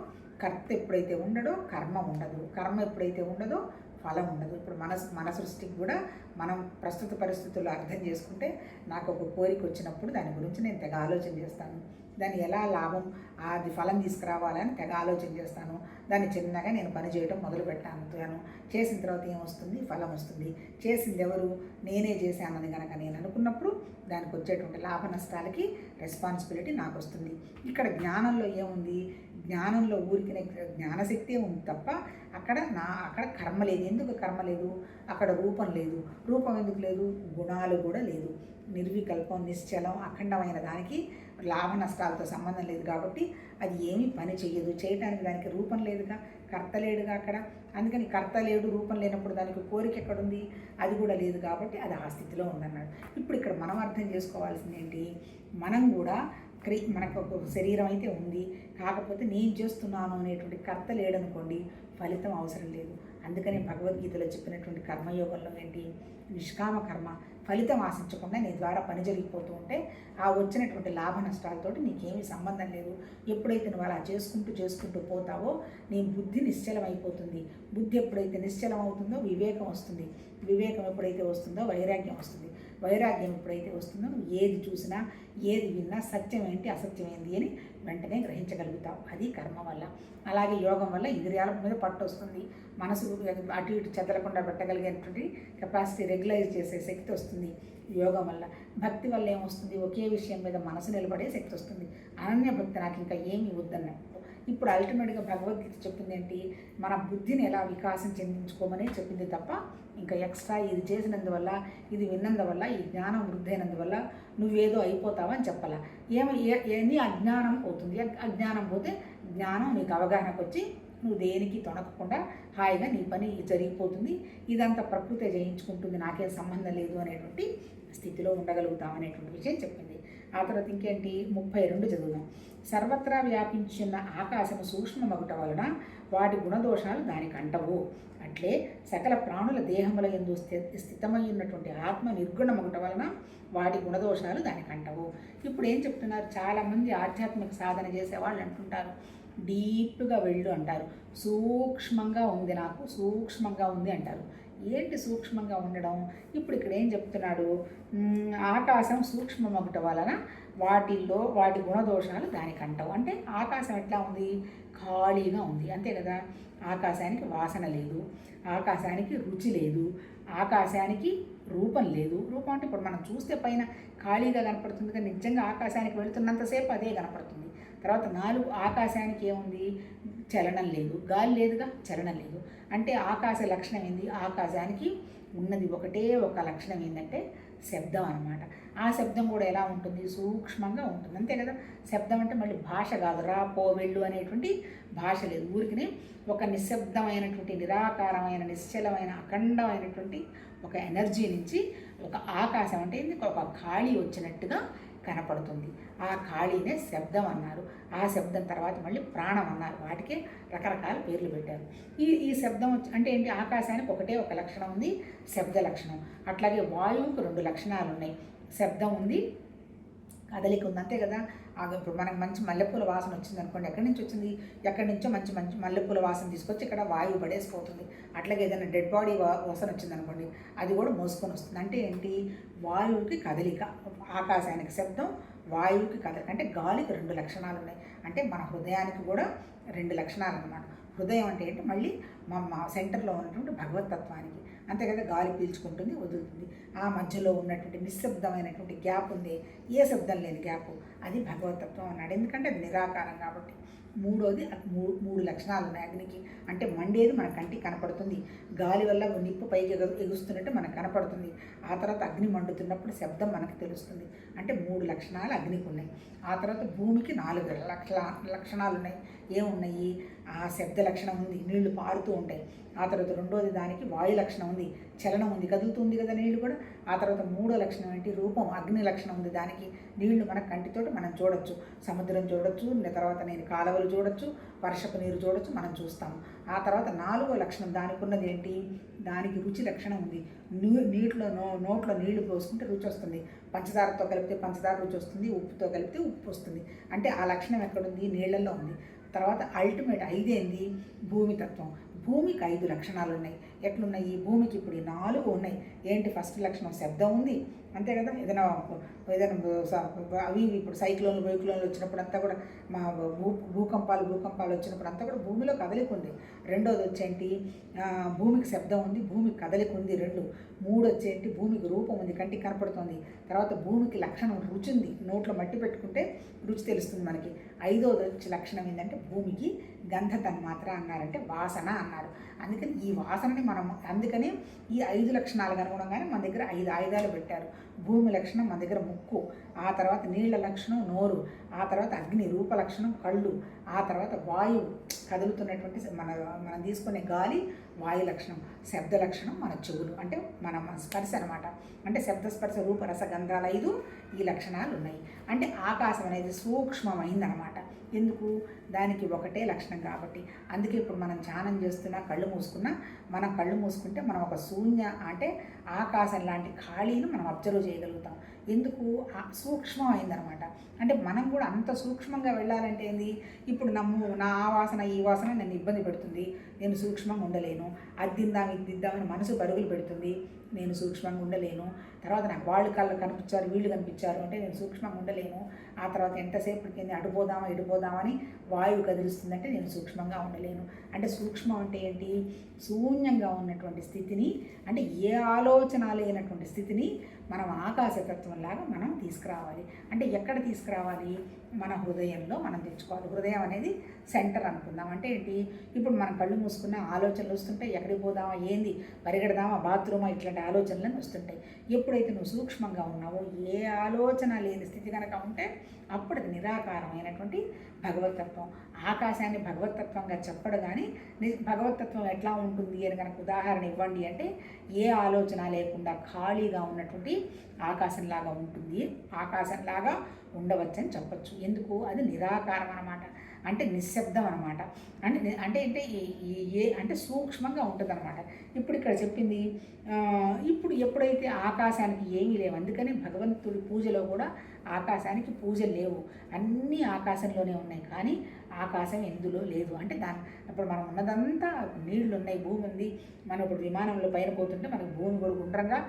కర్త ఎప్పుడైతే ఉండడో కర్మ ఉండదు, కర్మ ఎప్పుడైతే ఉండదో ఫలం ఉండదు. ఇప్పుడు మన సృష్టికి కూడా మనం ప్రస్తుత పరిస్థితుల్లో అర్థం చేసుకుంటే నాకు ఒక కోరిక వచ్చినప్పుడు దాని గురించి నేను తెగ ఆలోచన చేస్తాను. దాన్ని ఎలా లాభం అది ఫలం తీసుకురావాలని తెగ ఆలోచన చేస్తాను. దాన్ని చిన్నగా నేను పని చేయడం మొదలు పెట్టాను. చేసిన తర్వాత ఏమొస్తుంది? ఫలం వస్తుంది. చేసింది ఎవరు? నేనే చేశానని కనుక నేను అనుకున్నప్పుడు దానికి వచ్చేటువంటి లాభ నష్టాలకి రెస్పాన్సిబిలిటీ నాకు వస్తుంది. ఇక్కడ జ్ఞానంలో ఏముంది? జ్ఞానంలో ఊరికినే జ్ఞానశక్తి ఉంది తప్ప అక్కడ కర్మ లేదు. ఎందుకు కర్మ లేదు? అక్కడ రూపం లేదు. రూపం ఎందుకు లేదు? గుణాలు కూడా లేదు. నిర్వికల్పం, నిశ్చలం, అఖండమైన దానికి లాభ నష్టాలతో సంబంధం లేదు కాబట్టి అది ఏమీ పని చెయ్యదు. చేయడానికి దానికి రూపం లేదుగా, కర్త లేడుగా అక్కడ. అందుకని కర్త లేడు, రూపం లేనప్పుడు దానికి కోరిక ఎక్కడుంది? అది కూడా లేదు కాబట్టి అది ఆ స్థితిలో ఉందన్నాడు. ఇప్పుడు ఇక్కడ మనం అర్థం చేసుకోవాల్సింది ఏంటి? మనం కూడా మనకు ఒక శరీరం అయితే ఉంది, కాకపోతే నేను చేస్తున్నాను అనేటువంటి కర్త లేడనుకోండి, ఫలితం అవసరం లేదు. అందుకని భగవద్గీతలో చెప్పినటువంటి కర్మయోగంలో ఏంటి? నిష్కామ కర్మ, ఫలితం ఆశించకుండా నీ ద్వారా పని జరిగిపోతూ ఉంటే ఆ వచ్చినటువంటి లాభ నష్టాలతోటి నీకేమీ సంబంధం లేదు. ఎప్పుడైతే నువ్వు అలా చేసుకుంటూ పోతావో నీ బుద్ధి నిశ్చలం అయిపోతుంది. బుద్ధి ఎప్పుడైతే నిశ్చలం అవుతుందో వివేకం వస్తుంది. వివేకం ఎప్పుడైతే వస్తుందో వైరాగ్యం వస్తుంది. వైరాగ్యం ఎప్పుడైతే వస్తుందో నువ్వు ఏది చూసినా ఏది విన్నా సత్యం ఏంటి అసత్యం ఏంటి అని వెంటనే గ్రహించగలుగుతావు. అది కర్మ వల్ల. అలాగే యోగం వల్ల ఇంద్రియాల మీద పట్టు వస్తుంది. మనసు అటు ఇటు చెదలకుండా పెట్టగలిగేటువంటి కెపాసిటీ రెగ్యులైజ్ చేసే శక్తి వస్తుంది యోగం వల్ల. భక్తి వల్ల ఏమొస్తుంది? ఒకే విషయం మీద మనసు నిలబడే శక్తి వస్తుంది. అనన్య భక్తి, నాకు ఇంకా ఏమీ వద్దన్నట్టు. ఇప్పుడు అల్టిమేట్గా భగవద్గీత చెప్పింది ఏంటి? మన బుద్ధిని ఎలా వికాసం చెందించుకోమని చెప్పింది తప్ప ఇంకా ఎక్స్ట్రా ఇది చేసినందువల్ల, ఇది విన్నందువల్ల, ఈ జ్ఞానం వృద్ధి అయినందువల్ల నువ్వేదో అయిపోతావని చెప్పాలా. ఎన్ని అజ్ఞానం పోతుంది. అజ్ఞానం పోతే జ్ఞానం నీకు అవగాహనకు వచ్చి నువ్వు దేనికి తొణకకుండా హాయిగా నీ పని జరిగిపోతుంది. ఇదంతా ప్రకృతి జయించుకుంటుంది, నాకేం సంబంధం లేదు అనేటువంటి స్థితిలో ఉండగలుగుతాం అనేటువంటి విషయం చెప్పింది. ఆ తర్వాత ఇంకేంటి? 32 చదువుదాం. సర్వత్రా వ్యాపించిన ఆకాశము సూక్ష్మమగుట వలన వాటి గుణదోషాలు దానికి అంటవు. అట్లే సకల ప్రాణుల దేహముల యందు స్థితమై ఉన్నటువంటి ఆత్మ నిర్గుణమగుట వలన వాటి గుణదోషాలు దానికి అంటవు. ఇప్పుడు ఏం చెప్తున్నారు? చాలామంది ఆధ్యాత్మిక సాధన చేసేవాళ్ళు అంటుంటారు, డీప్గా వెళ్ళు అంటారు. సూక్ష్మంగా ఉంది, నాకు సూక్ష్మంగా ఉంది అంటారు. ఏంటి సూక్ష్మంగా ఉండడం? ఇప్పుడు ఇక్కడ ఏం చెప్తున్నాడు? ఆకాశం సూక్ష్మమగుట వలన వాటి గుణదోషాలు దానికి అంటవు. అంటే ఆకాశం ఎట్లా ఉంది? ఖాళీగా ఉంది, అంతే కదా. ఆకాశానికి వాసన లేదు, ఆకాశానికి రుచి లేదు, ఆకాశానికి రూపం లేదు. రూపం అంటే ఇప్పుడు మనం చూస్తే పైన ఖాళీగా కనపడుతుంది, కానీ నిజంగా ఆకాశానికి వెళుతున్నంతసేపు అదే కనపడుతుంది. తర్వాత 4 ఆకాశానికి ఏముంది? చలనం లేదు. గాలి లేదుగా, చలనం లేదు. అంటే ఆకాశ లక్షణం ఏంది? ఆకాశానికి ఉన్నది ఒకటే ఒక లక్షణం ఏంటంటే శబ్దం అన్నమాట. ఆ శబ్దం కూడా ఎలా ఉంటుంది? సూక్ష్మంగా ఉంటుంది, అంతే కదా. శబ్దం అంటే మళ్ళీ భాష కాదు, రా పో వెళ్ళు అనేటువంటి భాష లేదు. ఊరికినే ఒక నిశ్శబ్దమైనటువంటి నిరాకారమైన నిశ్చలమైన అఖండమైనటువంటి ఒక ఎనర్జీ నుంచి ఒక ఆకాశం అంటే ఒక ఖాళీ వచ్చినట్టుగా కనపడుతుంది. ఆ ఖాళీనే శబ్దం అన్నారు. ఆ శబ్దం తర్వాత మళ్ళీ ప్రాణం అన్నారు. వాటికే రకరకాల పేర్లు పెట్టారు. ఈ శబ్దం అంటే ఏంటి? ఆకాశానికి ఒకటే ఒక లక్షణం ఉంది, శబ్ద లక్షణం. అట్లాగే వాయువుకు 2 లక్షణాలు ఉన్నాయి. శబ్దం ఉంది, కదలిక ఉంది, అంతే కదా. ఇప్పుడు మనకు మంచి మల్లెపూల వాసన వచ్చింది అనుకోండి, ఎక్కడి నుంచి వచ్చింది? ఎక్కడి నుంచో మంచి మంచి మల్లెపూల వాసన తీసుకొచ్చి ఇక్కడ వాయువు పడేసిపోతుంది. అట్లాగే ఏదైనా డెడ్ బాడీ వాసన వచ్చింది అనుకోండి, అది కూడా మోసుకొని వస్తుంది. అంటే ఏంటి? వాయువుకి కదలిక, ఆకాశానికి శబ్దం, వాయువుకి కదలిక. అంటే గాలికి 2 లక్షణాలు ఉన్నాయి. అంటే మన హృదయానికి కూడా 2 లక్షణాలు అన్నమాట. హృదయం అంటే ఏంటి? మళ్ళీ మా సెంటర్లో ఉన్నటువంటి భగవతత్వానికి, అంతే కదా. గాలి పీల్చుకుంటుంది, వదులుతుంది. ఆ మధ్యలో ఉన్నటువంటి నిశ్శబ్దమైనటువంటి గ్యాప్ ఉంది, ఏ శబ్దం లేని గ్యాప్, అది భగవతత్వం అన్నాడు. ఎందుకంటే అది నిరాకారం కాబట్టి. మూడోది 3 లక్షణాలు ఉన్నాయి అగ్నికి. అంటే మండేది మన కంటికి కనపడుతుంది, గాలి వల్ల నిప్పు పైకి ఎగుస్తున్నట్టు మనకు కనపడుతుంది. ఆ తర్వాత అగ్ని మండుతున్నప్పుడు శబ్దం మనకు తెలుస్తుంది. అంటే 3 లక్షణాలు అగ్నికి ఉన్నాయి. ఆ తర్వాత భూమికి 4 లక్షణాలు ఉన్నాయి. ఏమున్నాయి? ఆ శబ్ద లక్షణం ఉంది, నీళ్లు పారుతూ ఉంటాయి. ఆ తర్వాత రెండోది దానికి వాయు లక్షణం ఉంది, చలనం ఉంది, కదులుతుంది కదా నీళ్లు కూడా. ఆ తర్వాత 3వ లక్షణం ఏంటి? రూపం, అగ్ని లక్షణం ఉంది దానికి. నీళ్లు మన కంటితోటి మనం చూడొచ్చు, సముద్రం చూడొచ్చు, తర్వాత నేను కాలువలు చూడొచ్చు, వర్షపు నీరు చూడొచ్చు, మనం చూస్తాము. ఆ తర్వాత 4వ లక్షణం దానికి ఉన్నది ఏంటి? దానికి రుచి లక్షణం ఉంది. నోట్లో నీళ్లు పోసుకుంటే రుచి వస్తుంది, పంచదారతో కలిపితే పంచదార రుచి వస్తుంది, ఉప్పుతో కలిపితే ఉప్పు వస్తుంది. అంటే ఆ లక్షణం ఎక్కడుంది? నీళ్లలో ఉంది. తర్వాత అల్టిమేట్ 5 భూమితత్వం. భూమికి 5 లక్షణాలు ఉన్నాయి. ఎట్లున్నాయి? భూమికి ఇప్పుడు ఈ 4 ఉన్నాయి. ఏంటి? ఫస్ట్ లక్షణం శబ్దం ఉంది, అంతే కదా. ఏదైనా అవి ఇప్పుడు సైక్లోన్లు బైక్లోన్లు వచ్చినప్పుడు అంతా కూడా మా భూకంపాలు వచ్చినప్పుడు అంతా కూడా భూమిలో కదలిక ఉంది. రెండోది వచ్చేంటి? భూమికి శబ్దం ఉంది, భూమికి కదలిక ఉంది 2. 3 వచ్చేంటి? భూమికి రూపం ఉంది, కంటికి కనపడుతుంది. తర్వాత భూమికి లక్షణం రుచి ఉంది, నోట్లో మట్టి పెట్టుకుంటే రుచి తెలుస్తుంది మనకి. 5వది వచ్చే లక్షణం ఏంటంటే భూమికి గంధ తన్మాత్ర అన్నారంటే వాసన అన్నారు. అందుకని ఈ వాసనని అందుకని ఈ 5 లక్షణాలకు అనుగుణంగానే మన దగ్గర 5 ఆయుధాలు పెట్టారు. భూమి లక్షణం మన దగ్గర ముక్కు, ఆ తర్వాత నీళ్ల లక్షణం నోరు, ఆ తర్వాత అగ్ని రూప లక్షణం కళ్ళు, ఆ తర్వాత వాయువు కదులుతున్నటువంటి మనం తీసుకునే గాలి వాయు లక్షణం, శబ్ద లక్షణం మన చెవులు అంటే మన స్పర్శ అనమాట. అంటే శబ్దస్పర్శ రూప రస గంధాలు 5 ఈ లక్షణాలు ఉన్నాయి. అంటే ఆకాశం అనేది సూక్ష్మమైందనమాట. ఎందుకు? దానికి ఒకటే లక్షణం కాబట్టి. అందుకే ఇప్పుడు మనం ధ్యానం చేస్తున్నా కళ్ళు మూసుకున్నా, మనం కళ్ళు మూసుకుంటే మనం ఒక శూన్య అంటే ఆకాశం లాంటి ఖాళీని మనం అబ్జర్వ్ చేయగలుగుతాం. ఎందుకు? సూక్ష్మమైందనమాట. అంటే మనం కూడా అంత సూక్ష్మంగా వెళ్ళాలంటే ఏంది? ఇప్పుడు నా ఆ వాసన ఈ వాసన నన్ను ఇబ్బంది పెడుతుంది, నేను సూక్ష్మంగా ఉండలేను. అద్దిద్దాం ఇద్దిద్దామని మనసు పరుగులు పెడుతుంది, నేను సూక్ష్మంగా ఉండలేను. తర్వాత నాకు వాళ్ళు కళ్ళు కనిపించారు వీళ్ళు కనిపించారు అంటే నేను సూక్ష్మంగా ఉండలేను. ఆ తర్వాత ఎంతసేపటికి ఎడిపోదామని వాయువు కదిలిస్తుందంటే నేను సూక్ష్మంగా ఉండలేను. అంటే సూక్ష్మం అంటే ఏంటి? శూన్యంగా ఉన్నటువంటి స్థితిని, అంటే ఏ ఆలోచన లేనటువంటి స్థితిని మనం ఆకాశతత్వంలాగా మనం తీసుకురావాలి. అంటే ఎక్కడ తీసుకురావాలి? మన హృదయంలో మనం తెచ్చుకోవాలి. హృదయం అనేది సెంటర్ అనుకుందాం. అంటే ఏంటి? ఇప్పుడు మనం కళ్ళు మూసుకున్న ఆలోచనలు వస్తుంటాయి, ఎక్కడికి పోదామా, ఏంది పరిగెడదామా, బాత్రూమా, ఇట్లాంటి ఆలోచనలు వస్తుంటాయి. ఎప్పుడైతే నువ్వు సూక్ష్మంగా ఉన్నావో, ఏ ఆలోచన లేని స్థితి కనుక ఉంటే అప్పుడు అది నిరాకారమైనటువంటి భగవతత్వం. ఆకాశాన్ని భగవతత్వంగా చెప్పడు కానీ భగవతత్వం ఎట్లా ఉంటుంది అని కనుక ఉదాహరణ ఇవ్వండి అంటే ఏ ఆలోచన లేకుండా ఖాళీగా ఉన్నటువంటి ఆకాశంలాగా ఉంటుంది, ఆకాశంలాగా ఉండవచ్చని చెప్పచ్చు. ఎందుకు? అది నిరాకారం అన్నమాట. అంటే నిశ్శబ్దం అనమాట. అంటే సూక్ష్మంగా ఉంటుంది అనమాట. ఇప్పుడు ఇక్కడ చెప్పింది ఇప్పుడు ఎప్పుడైతే ఆకాశానికి ఏమీ లేవు, అందుకని భగవంతుడి పూజలో కూడా ఆకాశానికి పూజలు లేవు, అన్నీ ఆకాశంలోనే ఉన్నాయి, కానీ ఆకాశం ఎందులో లేదు. అంటే ఇప్పుడు మనం ఉన్నదంతా నీళ్లు ఉన్నాయి, భూమి ఉంది. మనం ఇప్పుడు విమానంలో పైన పోతుంటే మనకు భూమి కూడా గుండ్రంగా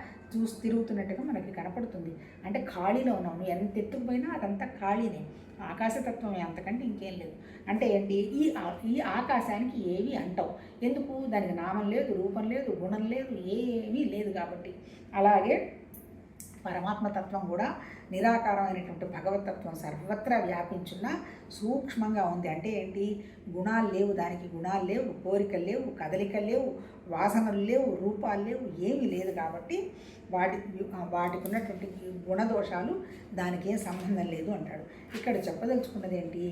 తిరుగుతున్నట్టుగా మనకి కనపడుతుంది. అంటే ఖాళీలో ఉన్నాం. నువ్వు ఎంత ఎత్తుకుపోయినా అదంతా ఖాళీనే, ఆకాశతత్వం అంతకంటే ఇంకేం లేదు. అంటే ఏంటి? ఈ ఆకాశానికి ఏవి అంటావు. ఎందుకు? దానికి నామం లేదు, రూపం లేదు, గుణం లేదు, ఏమీ లేదు కాబట్టి. అలాగే పరమాత్మతత్వం కూడా నిరాకారమైనటువంటి భగవతత్వం సర్వత్రా వ్యాపించున్న సూక్ష్మంగా ఉంది. అంటే ఏంటి? గుణాలు లేవు, దానికి గుణాలు లేవు, కోరికలు లేవు, కదలికలు లేవు, వాసనలు లేవు, రూపాలు లేవు, ఏమీ లేదు కాబట్టి వాటికి ఉన్నటువంటి గుణదోషాలు దానికి ఏం సంబంధం లేదు అంటాడు. ఇక్కడ చెప్పదలుచుకున్నది ఏంటి?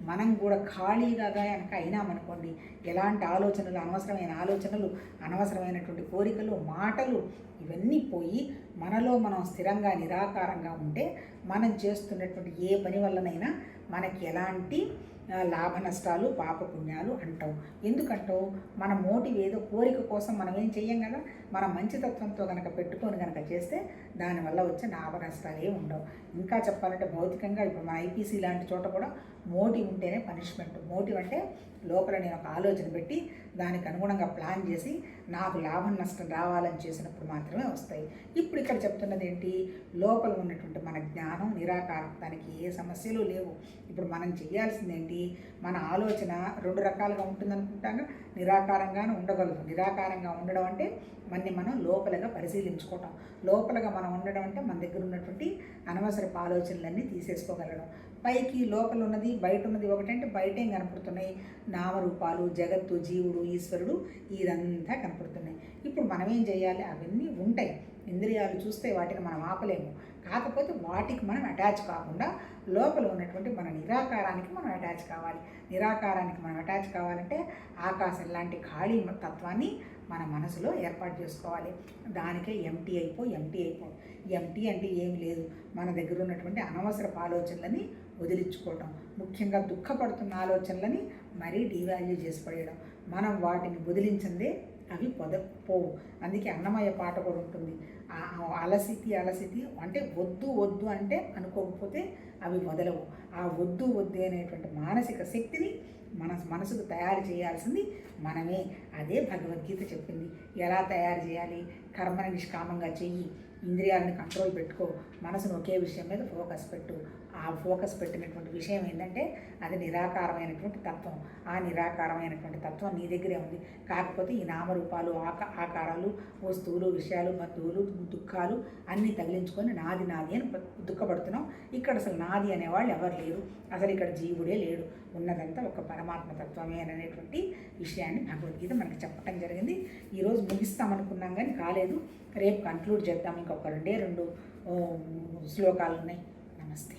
మనం కూడా ఖాళీగా కనుక అయినామనుకోండి, ఎలాంటి అనవసరమైన ఆలోచనలు, అనవసరమైనటువంటి కోరికలు, మాటలు ఇవన్నీ పోయి మనలో మనం స్థిరంగా నిరాకారంగా ఉంటే మనం చేస్తున్నటువంటి ఏ పని వల్లనైనా మనకి ఎలాంటి లాభ నష్టాలు పాపపుణ్యాలు అంటావు. ఎందుకంటావు? మన మోటివ్ ఏదో కోరిక కోసం మనం ఏం చెయ్యం కదా. మనం మంచితత్వంతో కనుక పెట్టుకొని కనుక చేస్తే దానివల్ల వచ్చే లాభ నష్టాలు ఏమి ఉండవు. ఇంకా చెప్పాలంటే భౌతికంగా ఇప్పుడు మన ఐపీసీ లాంటి చోట కూడా మోటివ్ ఉంటేనే పనిష్మెంట్. మోటివ్ అంటే లోపల నేను ఒక ఆలోచన పెట్టి దానికి అనుగుణంగా ప్లాన్ చేసి నాకు లాభం నష్టం రావాలని చేసినప్పుడు మాత్రమే వస్తాయి. ఇప్పుడు ఇక్కడ చెప్తున్నది ఏంటి? లోపల ఉన్నటువంటి మన జ్ఞానం నిరాకారం, దానికి ఏ సమస్యలు లేవు. ఇప్పుడు మనం చేయాల్సింది ఏంటి? మన ఆలోచన 2 రకాలుగా ఉంటుందనుకుంటాగా, నిరాకారంగానే ఉండగలుగుతాం. నిరాకారంగా ఉండడం అంటే మనం లోపలగా పరిశీలించుకోవటం. లోపలగా మనం ఉండడం అంటే మన దగ్గర ఉన్నటువంటి అనవసరపు ఆలోచనలన్నీ తీసేసుకోగలడం. పైకి లోపల ఉన్నది బయట ఉన్నది ఒకటంటే బయట ఏం కనపడుతున్నాయి? నామరూపాలు, జగత్తు, జీవుడు, ఈశ్వరుడు ఇదంతా కనపడుతున్నాయి. ఇప్పుడు మనం ఏం చేయాలి? అవన్నీ ఉంటాయి, ఇంద్రియాలు చూస్తే వాటిని మనం ఆపలేము. కాకపోతే వాటికి మనం అటాచ్ కాకుండా లోపల ఉన్నటువంటి మన నిరాకారానికి మనం అటాచ్ కావాలి. నిరాకారానికి మనం అటాచ్ కావాలంటే ఆకాశం లాంటి ఖాళీ తత్వాన్ని మన మనసులో ఏర్పాటు చేసుకోవాలి. దానికే ఎంటీ అయిపో. ఎంటీ అంటే ఏమి లేదు, మన దగ్గర ఉన్నటువంటి అనవసరపు ఆలోచనలని వదిలించుకోవడం, ముఖ్యంగా దుఃఖపడుతున్న ఆలోచనలని మరీ డివాల్యూ చేసి పడేయడం. మనం వాటిని వదిలించిందే అవి పోవు. అందుకే అన్నమయ్య పాట కూడా ఉంటుంది, అలసితి అంటే వద్దు అంటే అనుకోకపోతే అవి మొదలవు. ఆ వద్దు అనేటువంటి మానసిక శక్తిని మనసుకు తయారు చేయాల్సింది మనమే. అదే భగవద్గీత చెప్పింది. ఎలా తయారు చేయాలి? కర్మని నిష్కామంగా చెయ్యి, ఇంద్రియాలను కంట్రోల్ పెట్టుకో, మనసును ఒకే విషయం మీద ఫోకస్ పెట్టు. ఆ ఫోకస్ పెట్టినటువంటి విషయం ఏంటంటే అది నిరాకారమైనటువంటి తత్వం. ఆ నిరాకారమైనటువంటి తత్వం నీ దగ్గరే ఉంది. కాకపోతే ఈ నామరూపాలు, ఆకారాలు, వస్తువులు, విషయాలు, బంధువులు, దుఃఖాలు అన్నీ తగిలించుకొని నాది నాది అని దుఃఖపడుతున్నాం. ఇక్కడ అసలు నాది అనేవాళ్ళు ఎవరు లేరు. అసలు ఇక్కడ జీవుడే లేడు. ఉన్నదంతా ఒక పరమాత్మ తత్వమే అనేటువంటి విషయాన్ని భగవద్గీత మనకి చెప్పటం జరిగింది. ఈరోజు ముగిస్తామనుకున్నాం కానీ కాలేదు. రేపు కంక్లూడ్ చేద్దాం. ఇంకొక 2 శ్లోకాలు ఉన్నాయి. నమస్తే.